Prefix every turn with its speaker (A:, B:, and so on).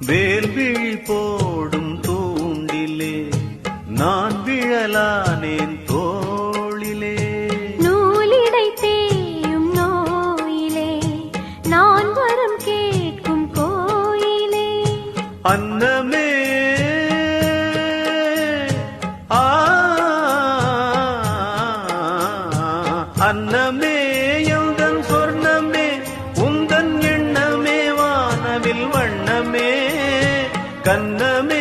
A: வேல்விழி போடும் தூண்டிலே நான் விழலானேன் தோளிலே.
B: நூலிடை தேயும் நோயிலே நான் வரம் கேட்கும் கோயிலே.
A: அன்னமே அன்னமே எந்தன் சொர்ணமே உந்தன் எண்ணமே வானவில் வண்ணமே கண்ணமே